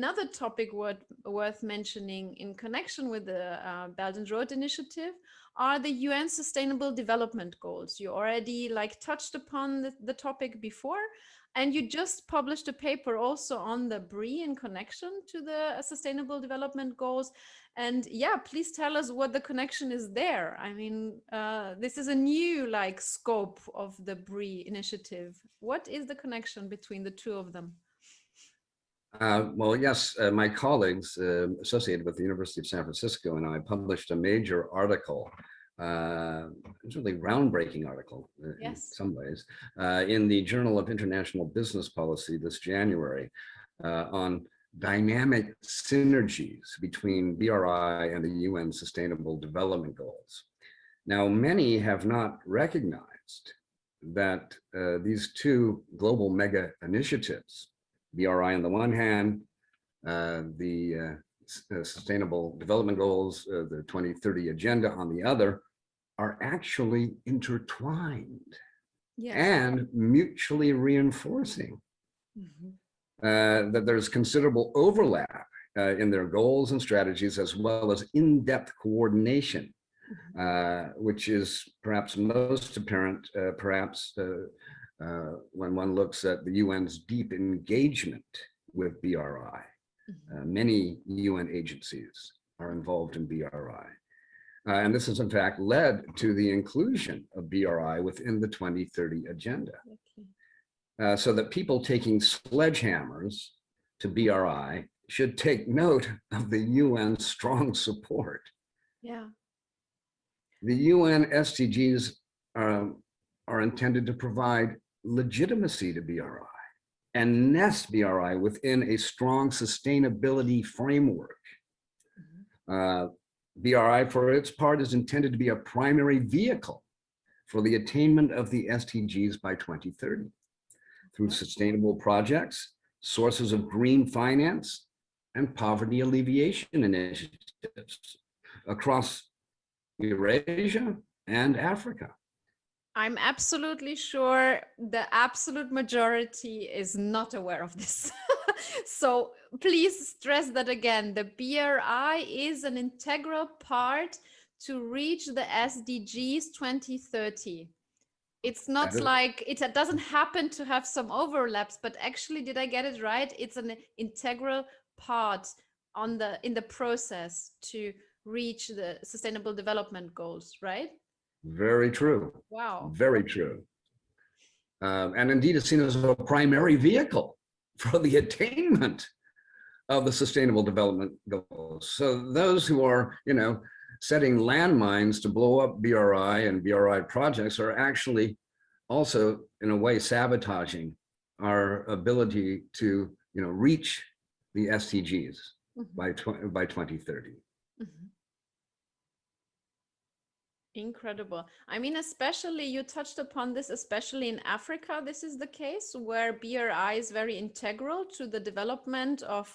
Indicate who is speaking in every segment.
Speaker 1: another topic worth mentioning in connection with the Belt and Road Initiative are the UN Sustainable Development Goals. You already like touched upon the topic before, and you just published a paper also on the BRI in connection to the Sustainable Development Goals. And yeah, please tell us what the connection is there. I mean, this is a new like scope of the BRI initiative. What is the connection between the two of them?
Speaker 2: Well, yes, my colleagues associated with the University of San Francisco and I published a major article, it's really groundbreaking article in some ways, in the Journal of International Business Policy this January on dynamic synergies between BRI and the UN Sustainable Development Goals. Now, many have not recognized that these two global mega initiatives, BRI on the one hand, the Sustainable Development Goals, the 2030 Agenda on the other, are actually intertwined and mutually reinforcing. That there's considerable overlap in their goals and strategies, as well as in-depth coordination, which is perhaps most apparent, when one looks at the UN's deep engagement with BRI. Many UN agencies are involved in BRI. And this has in fact led to the inclusion of BRI within the 2030 Agenda. So that people taking sledgehammers to BRI should take note of the UN's strong support. The UN SDGs are intended to provide legitimacy to BRI and nest BRI within a strong sustainability framework. BRI, for its part, is intended to be a primary vehicle for the attainment of the SDGs by 2030 through sustainable projects, sources of green finance, and poverty alleviation initiatives across Eurasia and Africa.
Speaker 1: I'm absolutely sure the absolute majority is not aware of this. So please stress that again, the BRI is an integral part to reach the SDGs 2030. It's not like it doesn't happen to have some overlaps, but actually, did I get it right? It's an integral part in the process to reach the Sustainable Development Goals, right?
Speaker 2: Very true.
Speaker 1: Wow.
Speaker 2: Very true. And indeed, it's seen as a primary vehicle for the attainment of the Sustainable Development Goals. So those who are, setting landmines to blow up BRI and BRI projects are actually also, in a way, sabotaging our ability to, reach the SDGs by 2030.
Speaker 1: Incredible. I mean, especially you touched upon this, especially in Africa, this is the case where BRI is very integral to the development of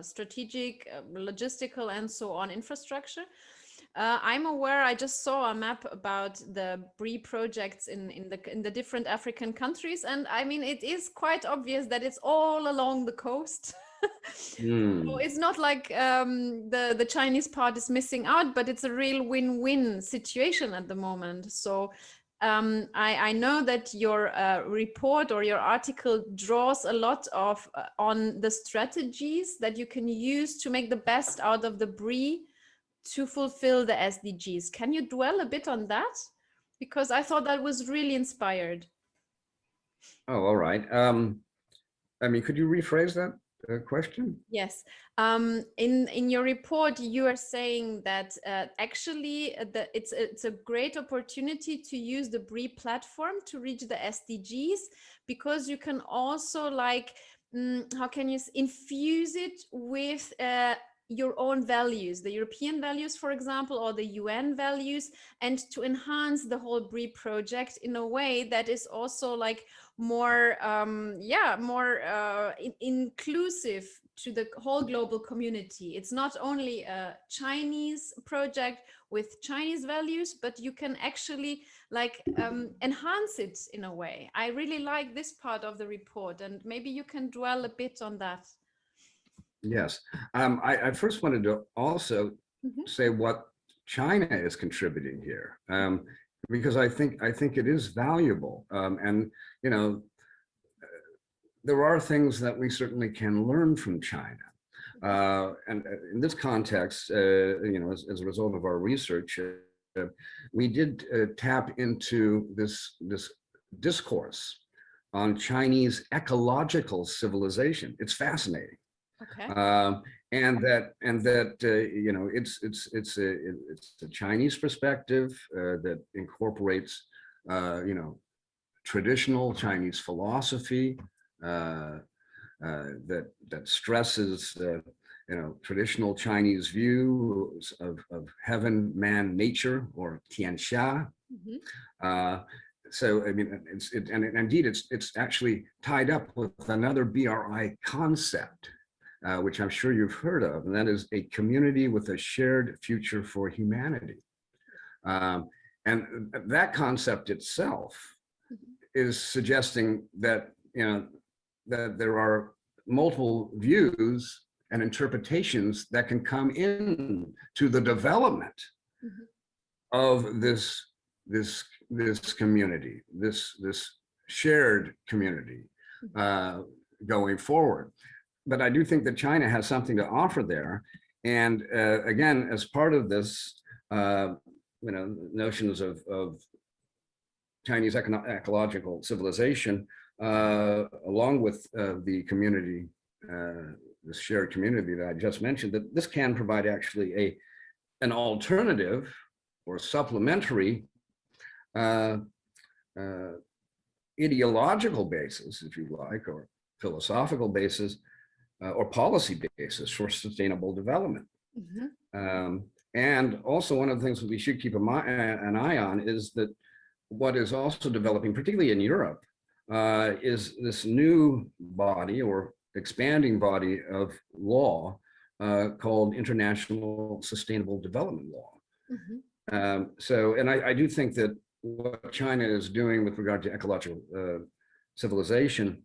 Speaker 1: strategic, logistical, and so on infrastructure. I'm aware, I just saw a map about the BRI projects in the different African countries. And I mean, it is quite obvious that it's all along the coast. So it's not like the Chinese part is missing out, but it's a real win-win situation at the moment. So I know that your report or your article draws a lot of on the strategies that you can use to make the best out of the BRI to fulfill the SDGs. Can you dwell a bit on that? Because I thought that was really inspired.
Speaker 2: Oh, all right. I mean, could you rephrase that question?
Speaker 1: Yes. In your report, you are saying that actually it's a great opportunity to use the BRI platform to reach the SDGs, because you can also how can you infuse it with your own values, the European values, for example, or the UN values, and to enhance the whole BRI project in a way that is also more inclusive to the whole global community. It's not only a Chinese project with Chinese values, but you can actually enhance it in a way. I really like this part of the report, and maybe you can dwell a bit on that.
Speaker 2: Yes. I first wanted to also say what China is contributing here, because I think it is valuable, and you know, there are things that we certainly can learn from China. And in this context, you know, as a result of our research, we did tap into this discourse on Chinese ecological civilization. It's fascinating.
Speaker 1: Okay.
Speaker 2: And that you know, it's a Chinese perspective that incorporates you know, traditional Chinese philosophy, that stresses you know, traditional Chinese views of heaven, man, nature, or tianxia. So I mean, and indeed it's actually tied up with another BRI concept, which I'm sure you've heard of, and that is a community with a shared future for humanity. And that concept itself is suggesting that, you know, that there are multiple views and interpretations that can come in to the development of this community, this shared community going forward. But I do think that China has something to offer there. And again, as part of this, you know, notions of Chinese ecological civilization, along with the community, this shared community that I just mentioned, that this can provide actually an alternative or supplementary ideological basis, if you like, or philosophical basis, or policy basis for sustainable development. And also, one of the things that we should keep an eye on is that what is also developing, particularly in Europe, is this new body or expanding body of law called International Sustainable Development Law. So, and I do think that what China is doing with regard to ecological civilization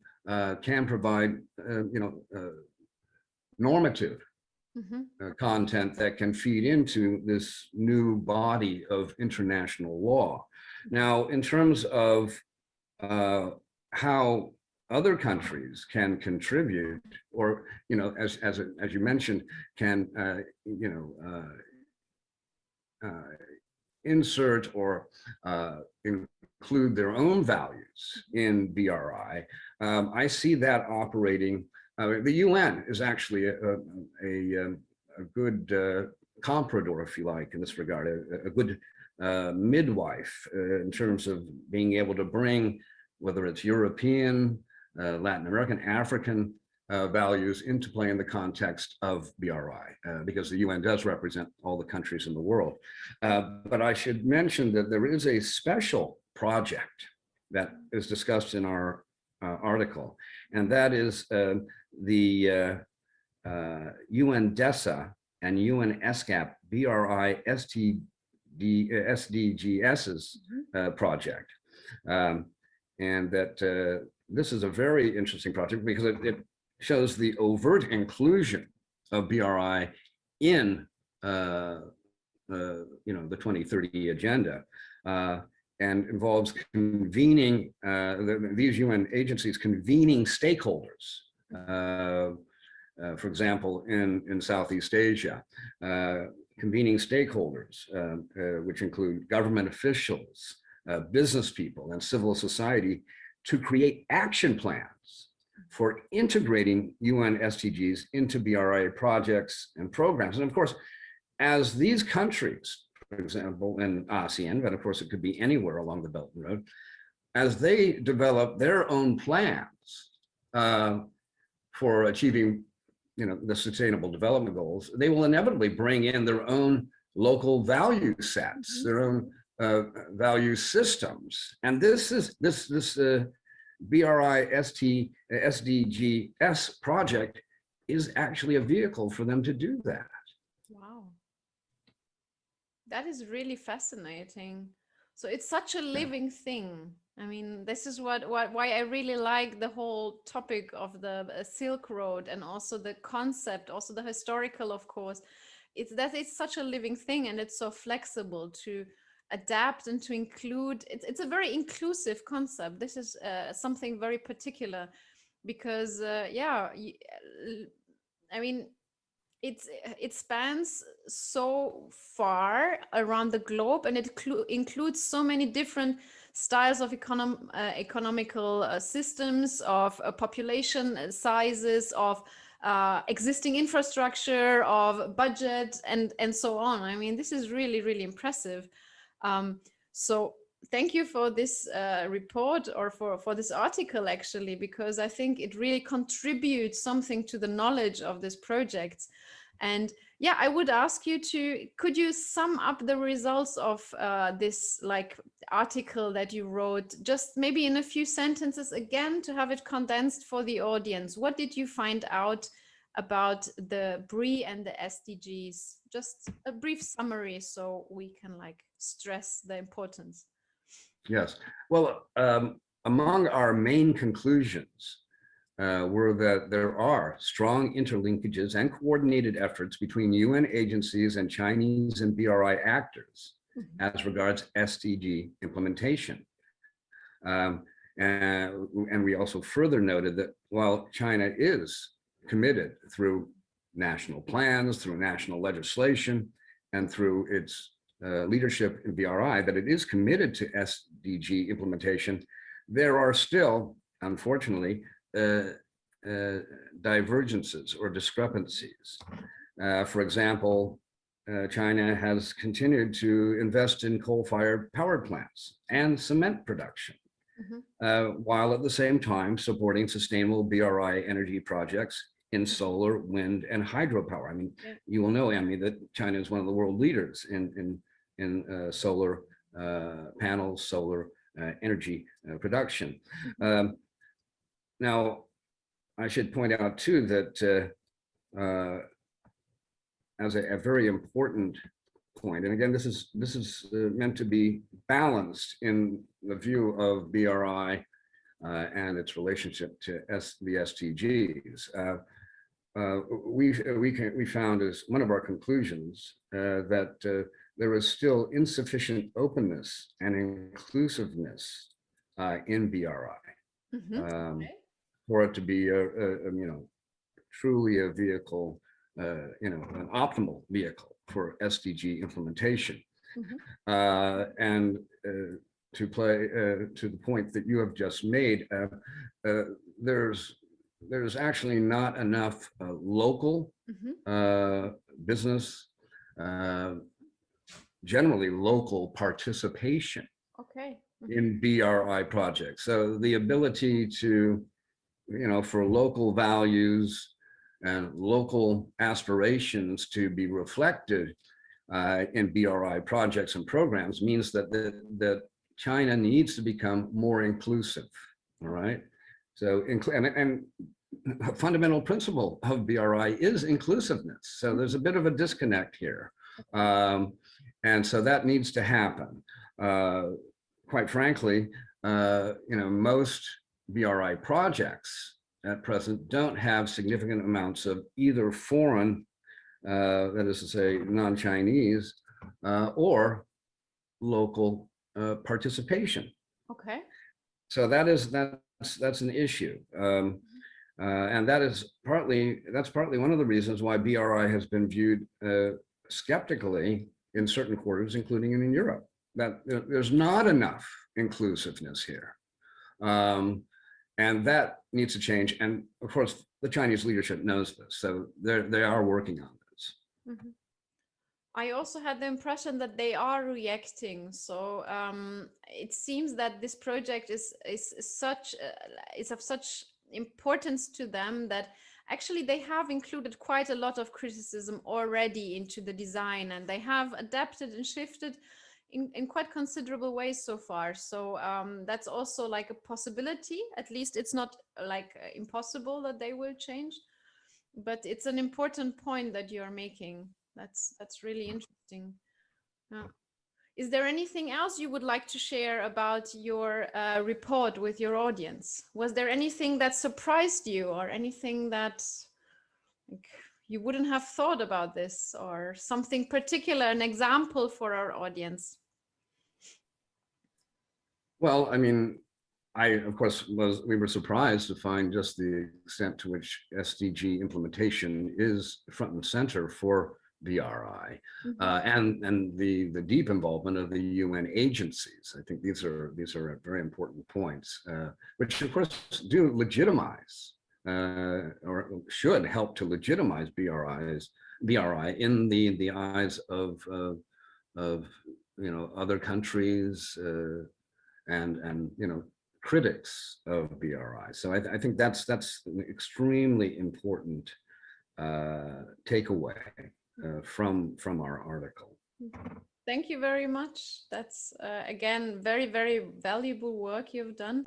Speaker 2: can provide, you know, normative content that can feed into this new body of international law. Now, in terms of how other countries can contribute, or, you know, as you mentioned, can you know, insert or include their own values in BRI, I see that operating. The UN is actually a good comprador, if you like, in this regard, a good midwife in terms of being able to bring, whether it's European, Latin American, African values into play in the context of BRI, because the UN does represent all the countries in the world. But I should mention that there is a special project that is discussed in our article, and that is the UN-DESA and UN-ESCAP BRI SDGs project. And that this is a very interesting project because it shows the overt inclusion of BRI in you know, the 2030 agenda, and involves convening these UN agencies, convening stakeholders. For example, in Southeast Asia, convening stakeholders, which include government officials, business people, and civil society, to create action plans for integrating UN SDGs into BRI projects and programs. And of course, as these countries, for example, in ASEAN, but of course it could be anywhere along the Belt and Road, as they develop their own plans for achieving, you know, the sustainable development goals, they will inevitably bring in their own local value sets, their own value systems. And this BRI SDGs project is actually a vehicle for them to do that.
Speaker 1: Wow. That is really fascinating. So it's such a living thing. I mean, this is why I really like the whole topic of the Silk Road, and also the concept, also the historical, of course. It's that it's such a living thing, and it's so flexible to adapt and to include. It's a very inclusive concept. This is something very particular, because I mean, it spans so far around the globe, and it includes so many different styles of economical systems, of population sizes, of existing infrastructure, of budget, and so on. I mean, this is really, really impressive. So thank you for this report, or for this article, actually, because I think it really contributes something to the knowledge of this project. And yeah, I would ask you could you sum up the results of this article that you wrote, just maybe in a few sentences again, to have it condensed for the audience? What did you find out about the BRI and the SDGs? Just a brief summary so we can stress the importance.
Speaker 2: Yes. Well, among our main conclusions were that there are strong interlinkages and coordinated efforts between UN agencies and Chinese and BRI actors as regards SDG implementation. And we also further noted that while China is committed through national plans, through national legislation, and through its leadership in BRI, that it is committed to SDG implementation, there are still, unfortunately, divergences or discrepancies. For example, China has continued to invest in coal-fired power plants and cement production, while at the same time supporting sustainable BRI energy projects in solar, wind, and hydropower. I mean, you will know, Emi, that China is one of the world leaders in solar panels, solar energy production. Now, I should point out too that as a very important point, and again, this is meant to be balanced in the view of BRI and its relationship to the SDGs. We found as one of our conclusions that there is still insufficient openness and inclusiveness in BRI for it to be a truly a vehicle, an optimal vehicle for SDG implementation. And to the point that you have just made, there's actually not enough local business, generally local participation in BRI projects. So the ability to, for local values and local aspirations to be reflected in BRI projects and programs means that China needs to become more inclusive. All right. So, and a fundamental principle of BRI is inclusiveness. So there's a bit of a disconnect here. And so that needs to happen. Quite frankly, most BRI projects at present don't have significant amounts of either foreign, that is to say, non-Chinese, or local participation. Okay. So that's an issue, and that's partly one of the reasons why BRI has been viewed skeptically in certain quarters, including in Europe. That there's not enough inclusiveness here. And that needs to change. And of course, the Chinese leadership knows this, so they are working on this.
Speaker 1: I also had the impression that they are reacting. So it seems that this project is of such importance to them that actually they have included quite a lot of criticism already into the design, and they have adapted and shifted in quite considerable ways so far. So that's also like a possibility. At least it's not impossible that they will change, but it's an important point that you're making. That's really interesting. Is there anything else you would like to share about your report with your audience? Was there anything that surprised you, or anything that like, you wouldn't have thought about this, or something particular, an example for our audience?
Speaker 2: Well, I mean, of course, we were surprised to find just the extent to which SDG implementation is front and center for BRI, and the deep involvement of the UN agencies. I think these are very important points, which of course do legitimize or should help to legitimize BRI in the eyes of other countries and critics of BRI. So I think that's an extremely important takeaway from our article.
Speaker 1: Thank you very much. That's again very, very valuable work you've done.